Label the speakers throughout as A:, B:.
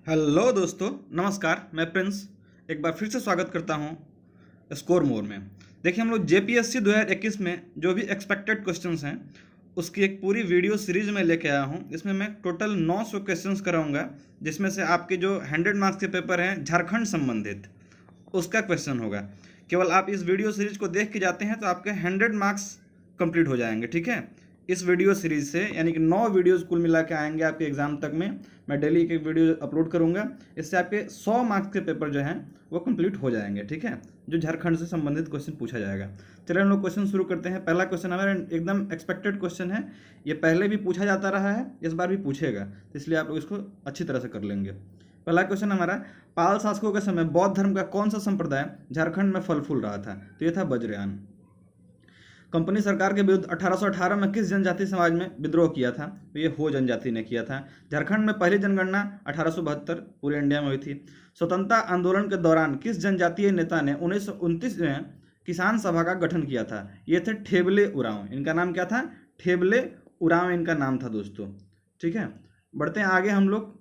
A: Hello दोस्तों, नमस्कार। मैं प्रिंस एक बार फिर से स्वागत करता हूं स्कोर मोर में। देखिए, हम लोग जेपीएससी 2021 में जो भी एक्सपेक्टेड क्वेश्चंस हैं उसकी एक पूरी वीडियो सीरीज में लेके आया हूं। इसमें मैं टोटल 900 क्वेश्चंस कराऊंगा, जिसमें से आपके जो 100 मार्क्स के पेपर हैं झारखंड संबंधित उसका क्वेश्चन होगा। केवल आप इस वीडियो सीरीज को देख के जाते हैं तो आपके 100 मार्क्स कंप्लीट हो जाएंगे। ठीक है, इस वीडियो सीरीज से यानी कि 9 वीडियोस कुल मिला के आएंगे आपके एग्जाम तक में। मैं डेली एक एक वीडियो अपलोड करूंगा, इससे आपके 100 मार्क्स के पेपर जो हैं वो कंप्लीट हो जाएंगे। ठीक है, जो झारखंड से संबंधित क्वेश्चन पूछा जाएगा। चलिए हम लोग क्वेश्चन शुरू करते हैं। पहला क्वेश्चन हमारा एकदम एक्सपेक्टेड क्वेश्चन है। ये पहले भी पूछा जाता रहा है, इस बार भी पूछेगा, तो इसलिए आप लोग इसको अच्छी तरह से कर लेंगे। पहला क्वेश्चन हमारा, पाल शासकों के समय बौद्ध धर्म का कौन सा संप्रदाय झारखंड में फल फूल रहा था? तो ये था वज्रयान। कंपनी सरकार के विरुद्ध 1818 में किस जनजाति समाज में विद्रोह किया था? तो ये हो जनजाति ने किया था। झारखंड में पहली जनगणना 1872 पूरे इंडिया में हुई थी। स्वतंत्रता आंदोलन के दौरान किस जनजातीय नेता ने 1929 में किसान सभा का गठन किया था? ये थे ठेबले उरांव। इनका नाम क्या था? ठेबले उरांव इनका नाम था दोस्तों। ठीक है, बढ़ते हैं आगे हम लोग।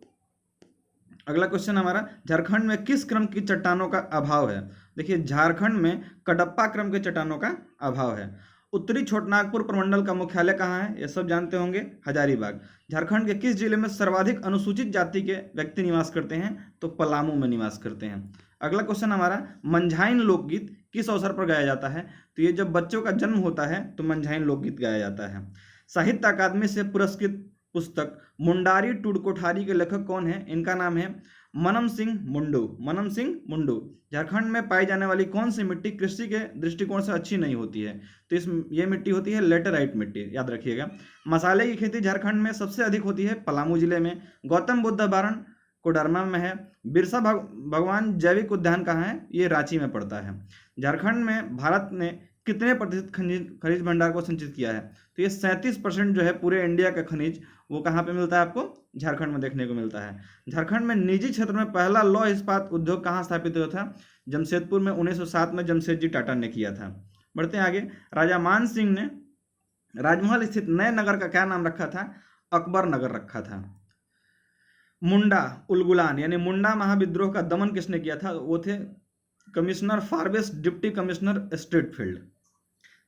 A: अगला क्वेश्चन हमारा, झारखंड में किस क्रम की चट्टानों का अभाव है? देखिए, झारखंड में कडप्पा क्रम के चट्टानों का अभाव है। उत्तरी छोटनागपुर प्रमंडल का मुख्यालय कहाँ है? ये सब जानते होंगे, हजारीबाग। झारखंड के किस जिले में सर्वाधिक अनुसूचित जाति के व्यक्ति निवास करते हैं? तो पलामू में निवास करते हैं। अगला क्वेश्चन हमारा, मंझाइन लोकगीत किस अवसर पर गाया जाता है? तो ये जब बच्चों का जन्म होता है तो मंझाइन लोकगीत गाया जाता है। साहित्य अकादमी से पुरस्कृत पुस्तक मुंडारी टूड कोठारी के लेखक कौन है? इनका नाम है मनम सिंह मुंडू। मनम सिंह मुंडू। झारखंड में पाई जाने वाली कौन सी मिट्टी कृषि के दृष्टिकोण से अच्छी नहीं होती है? तो ये मिट्टी होती है लेटेराइट मिट्टी, याद रखिएगा। मसाले की खेती झारखंड में सबसे अधिक होती है पलामू जिले में। गौतम बुद्ध अभयारण्य कोडरमा में है। बिरसा भगवान जैविक उद्यान कहाँ है? ये रांची में पड़ता है। झारखंड में भारत ने कितने प्रतिशत खनिज भंडार को संचित किया है? तो ये 37% जो है पूरे इंडिया का खनिज, वो कहाँ पे मिलता है आपको? झारखंड में देखने को मिलता है। झारखंड में निजी क्षेत्र में पहला लौह इस्पात उद्योग कहाँ स्थापित हुआ था? जमशेदपुर में 1907 में जमशेदजी टाटा ने किया था। बढ़ते हैं आगे। राजा मान सिंह ने राजमहल स्थित नए नगर का क्या नाम रखा था? अकबर नगर रखा था। मुंडा उलगुलान यानी मुंडा महाविद्रोह का दमन किसने किया था? वो थे कमिश्नर फारवेस्ट, deputy commissioner Streatfeild.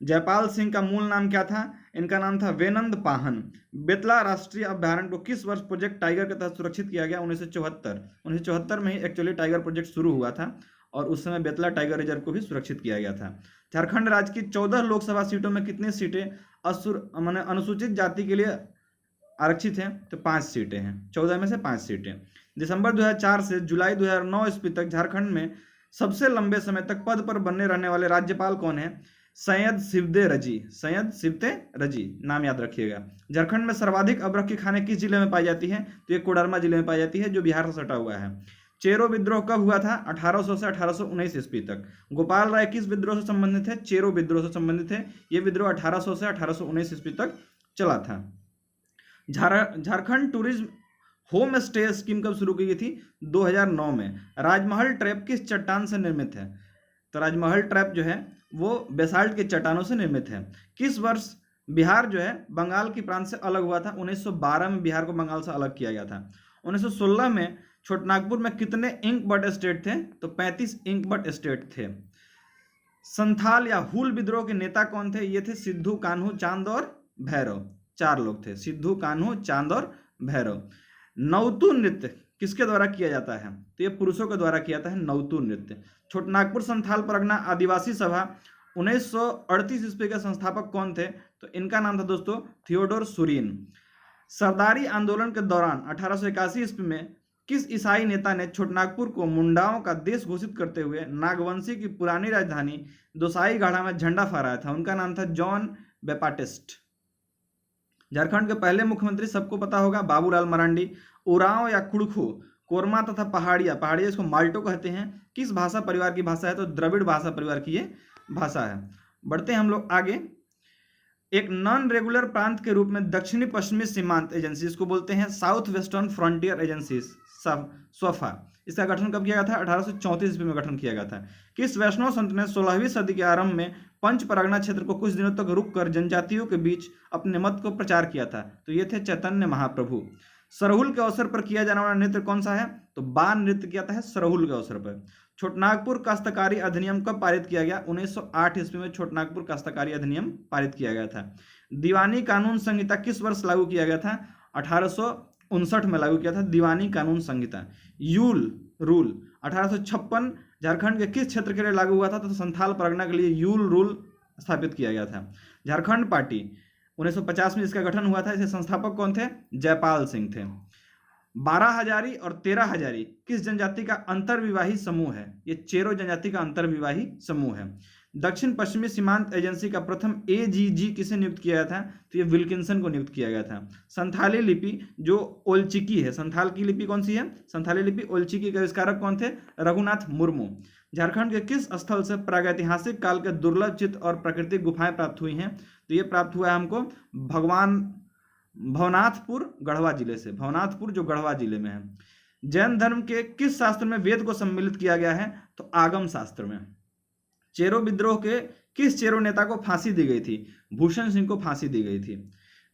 A: Jaipal Singh का मूल नाम क्या था? इनका नाम था वेनंद पाहन। बेतला राष्ट्रीय अभ्यारण्य को किस वर्ष प्रोजेक्ट टाइगर के तहत सुरक्षित किया गया? 1974 में ही एक्चुअली टाइगर प्रोजेक्ट शुरू हुआ था और उस समय बेतला टाइगर रिजर्व को भी सुरक्षित किया गया था। झारखंड राज्य की 14 लोकसभा सीटों में कितनी सीटें अनुसूचित जाति के लिए आरक्षित हैं? तो 5 सीटें हैं। 14 में से 5 सीटें। दिसंबर 2004 से जुलाई 2009 ईस्वी तक झारखंड में सबसे लंबे समय तक पद पर बने रहने वाले राज्यपाल कौन है? सैयद सिवदे रजी। सैयद सिवते रजी, नाम याद रखिएगा। झारखंड में सर्वाधिक अबरख की खाने किस जिले में पाई जाती है? तो ये कोडरमा जिले में पाई जाती है, जो बिहार से सटा हुआ है। चेरो विद्रोह कब हुआ था? 1800 से 1819 ईस्वी तक। गोपाल राय किस विद्रोह से संबंधित है? चेरो विद्रोह से संबंधित है। ये विद्रोह 1800 से 1819 ईस्वी तक चला था। Jharkhand tourism home stay scheme कब शुरू की गई थी? 2009 में। राजमहल ट्रैप किस चट्टान से निर्मित है? तो राजमहल ट्रैप जो है वो बेसाल्ट के चट्टानों से निर्मित है। किस वर्ष बिहार जो है बंगाल की प्रांत से अलग हुआ था? 1912 में बिहार को बंगाल से अलग किया गया था। 1916 में छोटनागपुर में कितने इंक बट स्टेट थे? तो 35 इंक बट स्टेट थे। संथाल या हुल विद्रोह के नेता कौन थे? ये थे सिद्धू, कान्हू, चांद और भैरव। 4 लोग थे, सिद्धू, कान्हू, चांद और भैरव। नौतू नृत्य किसके द्वारा किया जाता है? तो ये पुरुषों के द्वारा किया जाता है नौतू नृत्य। छोटनागपुर संथाल परगना आदिवासी सभा 1938 ईस्वी के संस्थापक कौन थे? तो इनका नाम था दोस्तों थियोडोर सुरीन। सरदारी आंदोलन के दौरान 1881 ईस्वी में किस ईसाई नेता ने छोटनागपुर को मुंडाओं का देश घोषित करते हुए नागवंशी की पुरानी राजधानी दोसाई गाढ़ा में झंडा फहराया था? उनका नाम था जॉन बेपाटिस्ट। झारखंड के पहले मुख्यमंत्री सबको पता होगा, बाबूलाल मरांडी। उरांव या कुड़खू, कोरमा तथा पहाड़िया, पहाड़िया इसको माल्टो कहते हैं, किस भाषा परिवार की भाषा है? तो द्रविड़ भाषा परिवार की ये भाषा है। बढ़ते हैं हम लोग आगे। एक नॉन रेगुलर प्रांत के रूप में दक्षिणी पश्चिमी सीमांत एजेंसी इसको बोलते हैं साउथ वेस्टर्न फ्रंटियर एजेंसी, स्वफा। इसका गठन कब किया गया था? 1834 ईस्वी में गठन किया गया था। किस वैष्णव संत ने 16वीं सदी के आरंभ में पंच परगना क्षेत्र को कुछ दिनों तक रुककर जनजातियों के बीच अपने मत को प्रचार किया था? तो ये थे चैतन्य महाप्रभु। सरहुल के अवसर पर किया जाने वाला नृत्य कौन सा है? तो बाल नृत्य किया था सरहुल के अवसर पर। छोटनागपुर काश्तकारी अधिनियम कब पारित किया गया? 1908 ईस्वी में छोटनागपुर काश्तकारी अधिनियम पारित किया गया था। दीवानी कानून संहिता किस वर्ष लागू किया गया था? 1859 में लागू किया था दीवानी कानून संहिता। यूल रूल 1856 झारखंड के किस क्षेत्र के लिए लागू हुआ था? तो संथाल परगना के लिए यूल रूल स्थापित किया गया था। झारखंड पार्टी 1950 में इसका गठन हुआ था। इसके संस्थापक कौन थे? जयपाल सिंह थे। 12 हजारी और 13 हजारी किस जनजाति का अंतर्विवाही समूह है? ये चेरो जनजाति का अंतर्विवाही समूह है। दक्षिण पश्चिमी सीमांत एजेंसी का प्रथम एजीजी किसे नियुक्त किया गया था? तो ये विल्किंसन को नियुक्त किया गया था। संथाली लिपि जो ओलचिकी है, संथाल की लिपि कौन सी है? संथाली लिपि ओलचिकी के आविष्कारक कौन थे? रघुनाथ मुर्मू। झारखंड के किस स्थल से प्रागैतिहासिक काल के दुर्लभ चित्र और प्राकृतिक गुफाएं प्राप्त हुई हैं? तो ये प्राप्त हुआ है हमको भवनाथपुर गढ़वा जिले से। भवनाथपुर जो गढ़वा जिले में है। जैन धर्म के किस शास्त्र में वेद को सम्मिलित किया गया है? तो आगम शास्त्र में। चेरो विद्रोह के किस चेरो नेता को फांसी दी गई थी? भूषण सिंह को फांसी दी गई थी।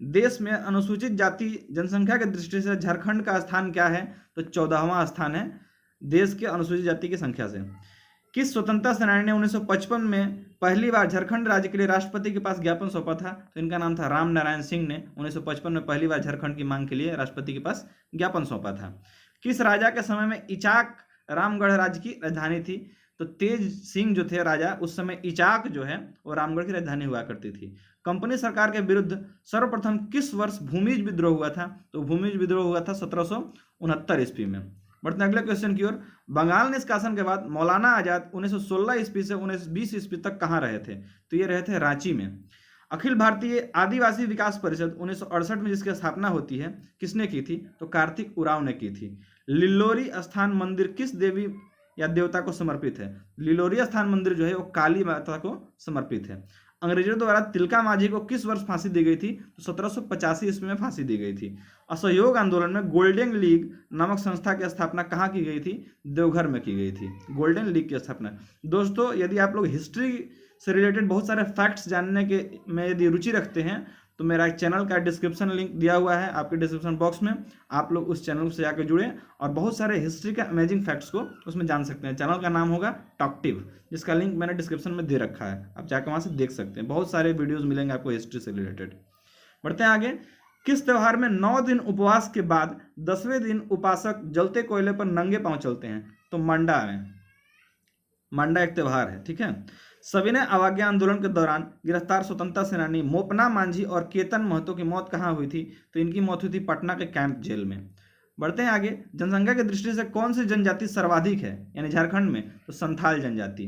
A: देश में अनुसूचित जाति जनसंख्या के दृष्टि से झारखंड का स्थान क्या है? तो 14वां स्थान है देश के अनुसूचित जाति की संख्या से। किस स्वतंत्रता सेनानी ने 1955 में पहली बार झारखंड राज्य के लिए राष्ट्रपति के पास ज्ञापन सौंपा था? तो इनका नाम था राम नारायण सिंह ने 1955 में पहली बार झारखंड की मांग के लिए राष्ट्रपति के पास ज्ञापन सौंपा था। किस राजा के समय में इचाक रामगढ़ राज्य की राजधानी थी? तो तेज सिंह जो थे राजा, उस समय इचाक जो है वो रामगढ़ की राजधानी हुआ करती थी। कंपनी सरकार के विरुद्ध सर्वप्रथम किस वर्ष भूमिज विद्रोह हुआ था? तो भूमिज विद्रोह हुआ था 1769 ईस्वी में। बढ़ते हैं अगले क्वेश्चन की ओर। बंगाल निष्कासन के बाद मौलाना आजाद 1916 ईस्वी से 1920 ईस्वी तक कहाँ रहे थे? तो ये रहे थे रांची में। अखिल भारतीय आदिवासी विकास परिषद 1968 में जिसकी स्थापना होती है, किसने की थी? तो कार्तिक उरांव ने की थी। लिलोरी स्थान मंदिर किस देवी या देवता को समर्पित है? लिलोरी स्थान मंदिर जो है वो काली माता को समर्पित है। अंग्रेजों द्वारा तिलका मांझी को किस वर्ष फांसी दी गई थी? तो 1785 ईस्वी में फांसी दी गई थी। असहयोग आंदोलन में गोल्डन लीग नामक संस्था की स्थापना कहाँ की गई थी? देवघर में की गई थी गोल्डन लीग की स्थापना। दोस्तों, यदि आप लोग हिस्ट्री से रिलेटेड बहुत सारे फैक्ट्स जानने के में यदि रुचि रखते हैं तो मेरा एक चैनल का डिस्क्रिप्शन लिंक दिया हुआ है आपके डिस्क्रिप्शन बॉक्स में। आप लोग उस चैनल से जाकर जुड़े और बहुत सारे हिस्ट्री के अमेजिंग फैक्ट्स को उसमें जान सकते हैं। चैनल का नाम होगा टॉकटिव, जिसका लिंक मैंने डिस्क्रिप्शन में दे रखा है। आप जाकर वहाँ से देख सकते हैं, बहुत सारे वीडियोज़ मिलेंगे आपको हिस्ट्री से रिलेटेड। बढ़ते हैं आगे। किस त्यौहार में 9 दिन उपवास के बाद 10वें दिन उपासक जलते कोयले पर नंगे पांव चलते हैं? तो मंडा में। मंडा एक त्यौहार है, ठीक है। सविनय अवज्ञा आंदोलन के दौरान गिरफ्तार स्वतंत्रता सेनानी मोपना मांझी और केतन महतो की मौत कहाँ हुई थी? तो इनकी मौत हुई थी पटना के कैंप जेल में। बढ़ते हैं आगे। जनसंख्या की दृष्टि से कौन सी जनजाति सर्वाधिक है यानी झारखंड में? तो संथाल जनजाति।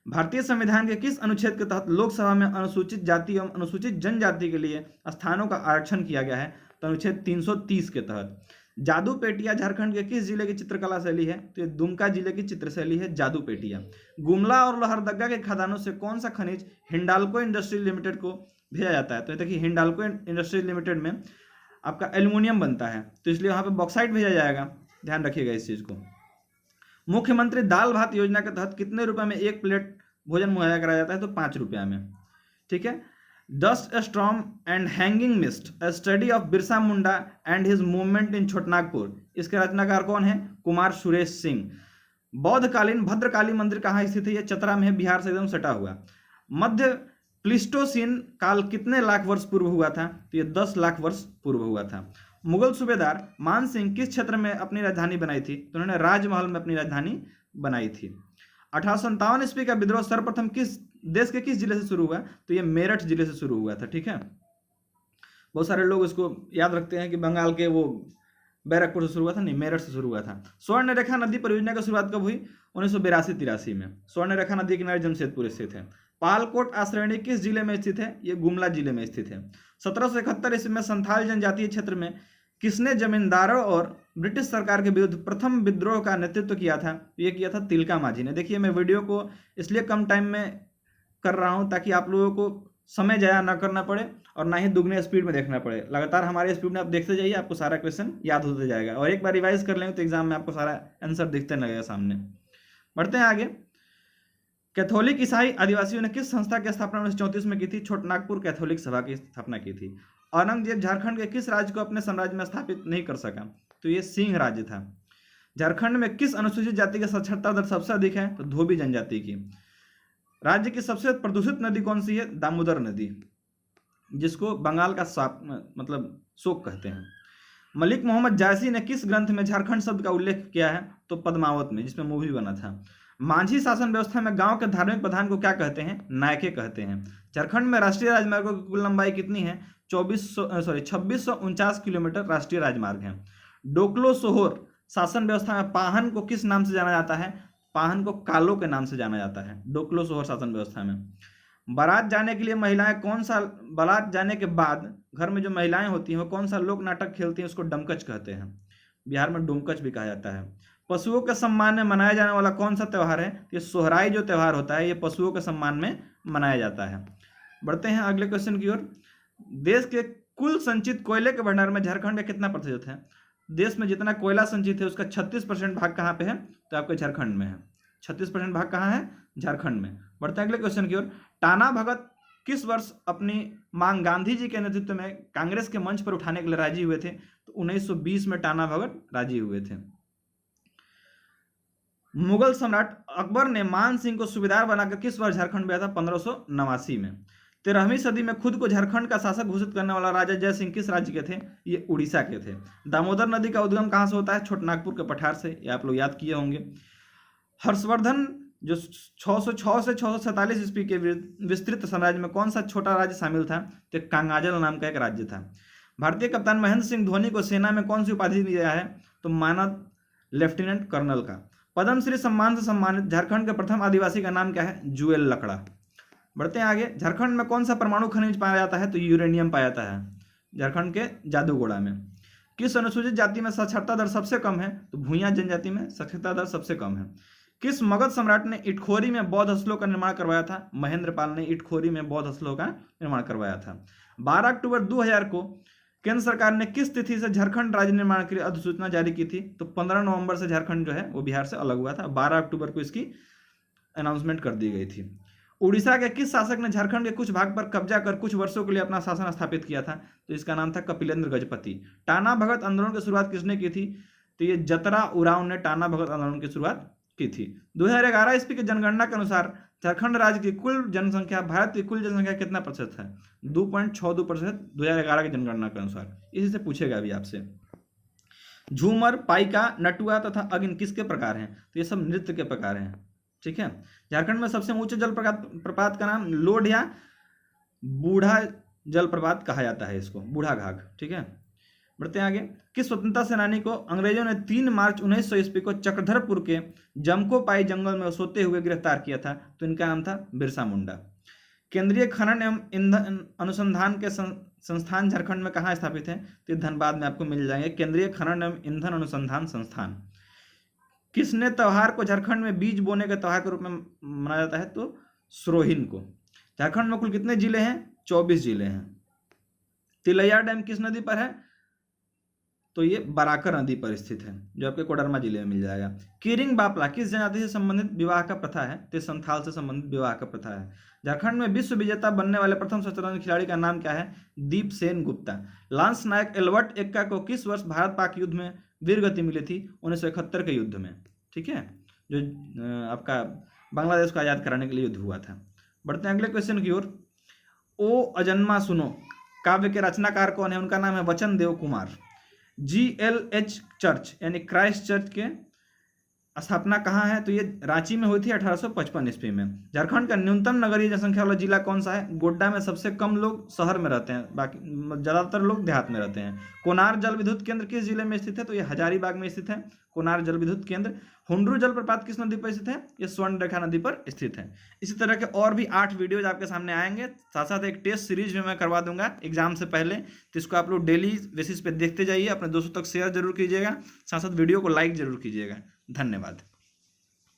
A: भारतीय संविधान के किस अनुच्छेद के तहत लोकसभा में अनुसूचित जाति एवं अनुसूचित जनजाति के लिए स्थानों का आरक्षण किया गया है? तो अनुच्छेद 330 के तहत। जादूपेटिया झारखंड के किस जिले की चित्रकला शैली है? तो ये दुमका जिले की चित्र शैली है जादूपेटिया। गुमला और लोहरदगा के खदानों से कौन सा खनिज हिंडाल्को इंडस्ट्रीज लिमिटेड को भेजा जाता है? तो देखिए हिंडाल्को इंडस्ट्रीज लिमिटेड में आपका एल्युमिनियम बनता है, तो इसलिए वहां पे बॉक्साइट भेजा जाएगा। ध्यान रखिएगा इस चीज को। मुख्यमंत्री दाल भात योजना के तहत कितने रुपए में एक प्लेट भोजन मुहैया कराया जाता है? तो 5 रुपया में, ठीक है। Dust storm and hanging mist, a study of Birsa Munda and his movement in Chhotanagpur, इसके रचनाकार कौन है? कुमार सुरेश सिंह। बौद्धकालीन भद्रकाली मंदिर कहाँ स्थित है? यह चतरा में है, बिहार से एकदम सटा हुआ। मध्य प्लिस्टोसीन काल कितने लाख वर्ष पूर्व हुआ था? तो यह 10 लाख वर्ष पूर्व हुआ था। मुगल सूबेदार मान सिंह किस क्षेत्र में अपनी राजधानी बनाई थी? तो उन्होंने राजमहल में अपनी राजधानी बनाई थी। 1857 ईस्वी का विद्रोह सर्वप्रथम किस देश के किस जिले से शुरू हुआ? तो ये मेरठ जिले से शुरू हुआ था, ठीक है। बहुत सारे लोग इसको याद रखते हैं कि बंगाल के वो बैरकपुर से शुरू हुआ था, नहीं, मेरठ से शुरू हुआ था। स्वर्ण रेखा नदी परियोजना की शुरुआत कब हुई? 1982-83 में। स्वर्ण रेखा नदी किनारे जमशेदपुर स्थित है। पालकोट आश्रयणी किस जिले में स्थित है? ये गुमला जिले में स्थित है। 1771 ईस्वी में संथाल जनजातीय क्षेत्र में किसने जमींदारों और ब्रिटिश सरकार के विरुद्ध प्रथम विद्रोह का नेतृत्व किया था? ये किया था तिलका मांझी ने। देखिए, मैं वीडियो को इसलिए कम टाइम में कर रहा हूं ताकि आप लोगों को समय जाया ना करना पड़े और ना ही दुगने स्पीड में देखना पड़े। लगातार हमारे स्पीड में आप देखते जाइए, आपको सारा क्वेश्चन याद होते जाएगा और एक बार रिवाइज कर लेंगे तो एग्जाम में आपको सारा आंसर दिखते लगेगा सामने। बढ़ते हैं आगे। कैथोलिक ईसाई आदिवासियों ने किस संस्था की स्थापना 1934 में की थी? छोटनागपुर कैथोलिक सभा की स्थापना की थी। औरंगजेब झारखंड के किस राज्य को अपने साम्राज्य में स्थापित नहीं कर सका? तो ये सिंह राज्य था। झारखंड में किस अनुसूचित जाति की साक्षरता दर सबसे अधिक है? तो धोबी जनजाति की। राज्य की सबसे प्रदूषित नदी कौन सी है? दामोदर नदी, जिसको बंगाल का साप मतलब शोक कहते हैं। मलिक मोहम्मद जायसी ने किस ग्रंथ में झारखंड शब्द का उल्लेख किया है? तो पद्मावत में, जिसमें मूवी बना था। मांझी शासन व्यवस्था में गांव के धार्मिक प्रधान को क्या कहते हैं? नायके कहते हैं। झारखंड में राष्ट्रीय राजमार्गों की कुल लंबाई कितनी है? 2649 किलोमीटर राष्ट्रीय राजमार्ग है। डोकलो सोहोर शासन व्यवस्था में पाहन को किस नाम से जाना जाता है? पाहन को कालो के नाम से जाना जाता है डोकलो सोहोर शासन व्यवस्था में। बारात जाने के लिए महिलाएं कौन सा, बारात जाने के बाद घर में जो महिलाएं होती हैं वो कौन सा लोक नाटक खेलती हैं? उसको डमकच कहते हैं। बिहार में डोमकच भी कहा जाता है। पशुओं के सम्मान में मनाया जाने वाला कौन सा त्यौहार है? ये सोहराई जो त्यौहार होता है ये पशुओं के सम्मान में मनाया जाता है। बढ़ते हैं अगले क्वेश्चन की ओर। देश के कुल संचित कोयले के भंडार में झारखंड का कितना प्रतिशत है? देश में जितना कोयला संचित है उसका 36% भाग कहाँ पे है? तो आपके झारखंड में है। 36% भाग कहाँ है? झारखंड में। बढ़ते हैं अगले क्वेश्चन की ओर। टाना भगत किस वर्ष अपनी मांग गांधी जी के नेतृत्व में कांग्रेस के मंच पर उठाने के लिए राजी हुए थे? तो 1920 में टाना भगत राजी हुए थे। मुगल सम्राट अकबर ने मान सिंह को सूबेदार बनाकर किस वर्ष झारखंड में आया था? 1589 में। 13वीं सदी में खुद को झारखंड का शासक घोषित करने वाला राजा जय सिंह किस राज्य के थे? ये उड़ीसा के थे। दामोदर नदी का उद्गम कहाँ से होता है? छोटनागपुर के पठार से। ये आप लोग याद किए होंगे। हर्षवर्धन जो 606 से 647 ईस्वी के विस्तृत साम्राज्य में कौन सा छोटा राज्य शामिल था? तो कांगाजल नाम का एक राज्य था। भारतीय कप्तान महेंद्र सिंह धोनी को सेना में कौन सी उपाधि दी गया है? तो मानद लेफ्टिनेंट कर्नल का। पद्मश्री सम्मान से सम्मानित झारखंड के प्रथम आदिवासी का नाम क्या है? जुएल लकड़ा। बढ़ते हैं आगे। झारखंड में कौन सा परमाणु खनिज पाया जाता है? तो यूरेनियम पाया जाता है झारखंड के जादूगोड़ा में। किस अनुसूचित जाति में साक्षरता दर सबसे कम है? तो भूइयां जनजाति में साक्षरता दर सबसे कम है। किस मगध सम्राट ने इटखोरी में बौद्ध स्थलों का निर्माण करवाया था? महेंद्रपाल ने इटखोरी में बौद्ध स्थलों का निर्माण करवाया था। 12 अक्टूबर 2000 को केंद्र सरकार ने किस तिथि से झारखंड राज्य निर्माण के लिए अधिसूचना जारी की थी? तो 15 नवंबर से झारखंड जो है वो बिहार से अलग हुआ था। 12 अक्टूबर को इसकी अनाउंसमेंट कर दी गई थी। उड़ीसा के किस शासक ने झारखंड के कुछ भाग पर कब्जा कर कुछ वर्षों के लिए अपना शासन स्थापित किया था? तो इसका नाम था कपिलेंद्र गजपति। टाना भगत आंदोलन की शुरुआत किसने की थी? तो ये जतरा उरांव ने टाना भगत आंदोलन की शुरुआत की थी। 2011 ईस्वी की जनगणना के अनुसार झारखंड राज्य की कुल जनसंख्या भारत की कुल जनसंख्या कितना प्रतिशत है? 2.62% 2011 की जनगणना के अनुसार। इसी से पूछेगा अभी आपसे। झूमर, पाइका, नटुआ तथा अगिन किसके प्रकार हैं? तो ये सब नृत्य के प्रकार हैं। ठीक है। झारखंड में सबसे ऊंचे जल प्रपात का नाम लोड या बूढ़ा जलप्रपात कहा जाता है इसको, बूढ़ा घाघ। ठीक है। बढ़ते हैं आगे। किस स्वतंत्रता सेनानी को अंग्रेजों ने 3 मार्च 1900 ईस्वी को चक्रधरपुर के जमकोपाई जंगल में सोते हुए गिरफ्तार किया था? तो इनका नाम था बिरसा मुंडा। केंद्रीय खनन एवं ईंधन अनुसंधान के संस्थान झारखंड में कहाँ स्थापित है? तो धनबाद में आपको मिल जाएंगे केंद्रीय खनन एवं ईंधन अनुसंधान संस्थान। किसने त्योहार को झारखंड में बीज बोने के त्योहार के रूप में मनाया जाता है? तो सोरोहिन को। झारखंड में कुल कितने जिले हैं? 24 जिले हैं। तिलैया डैम किस नदी पर है? तो ये बराकर नदी पर स्थित है, जो आपके कोडरमा जिले में मिल जाएगा। कीरिंग बापला किस जनजाति से संबंधित विवाह का प्रथा है? तो संथाल से संबंधित विवाह का प्रथा है। झारखंड में विश्व विजेता बनने वाले प्रथम शतरंज खिलाड़ी का नाम क्या है? दीप सेन गुप्ता। लांस नायक एल्बर्ट एक्का को किस वर्ष भारत पाक युद्ध में वीर गति मिली थी? 1971 के युद्ध में। ठीक है, जो आपका बांग्लादेश को आजाद कराने के लिए युद्ध हुआ था। बढ़ते हैं अगले क्वेश्चन की ओर। ओ अजन्मा सुनो काव्य के रचनाकार कौन है? उनका नाम है वचन देव कुमार। GLH चर्च यानी क्राइस्ट चर्च के स्थापना कहाँ है? तो ये रांची में हुई थी 1855 ईस्वी में। झारखंड का न्यूनतम नगरीय जनसंख्या वाला जिला कौन सा है? गोड्डा में सबसे कम लोग शहर में रहते हैं, बाकी ज्यादातर लोग देहात में रहते हैं। कोनार जल विद्युत केंद्र किस जिले में स्थित है? तो ये हजारीबाग में स्थित है कोनार जल विद्युत केंद्र। हुंड्रू जलप्रपात किस नदी पर स्थित है? ये स्वर्ण रेखा नदी पर स्थित है। इसी तरह के और भी 8 वीडियोज आपके सामने आएंगे। साथ साथ एक टेस्ट सीरीज भी मैं करवा दूंगा एग्जाम से पहले, तो इसको आप लोग डेली बेसिस पे देखते जाइए। अपने दोस्तों तक शेयर जरूर कीजिएगा, साथ साथ वीडियो को लाइक जरूर कीजिएगा। धन्यवाद।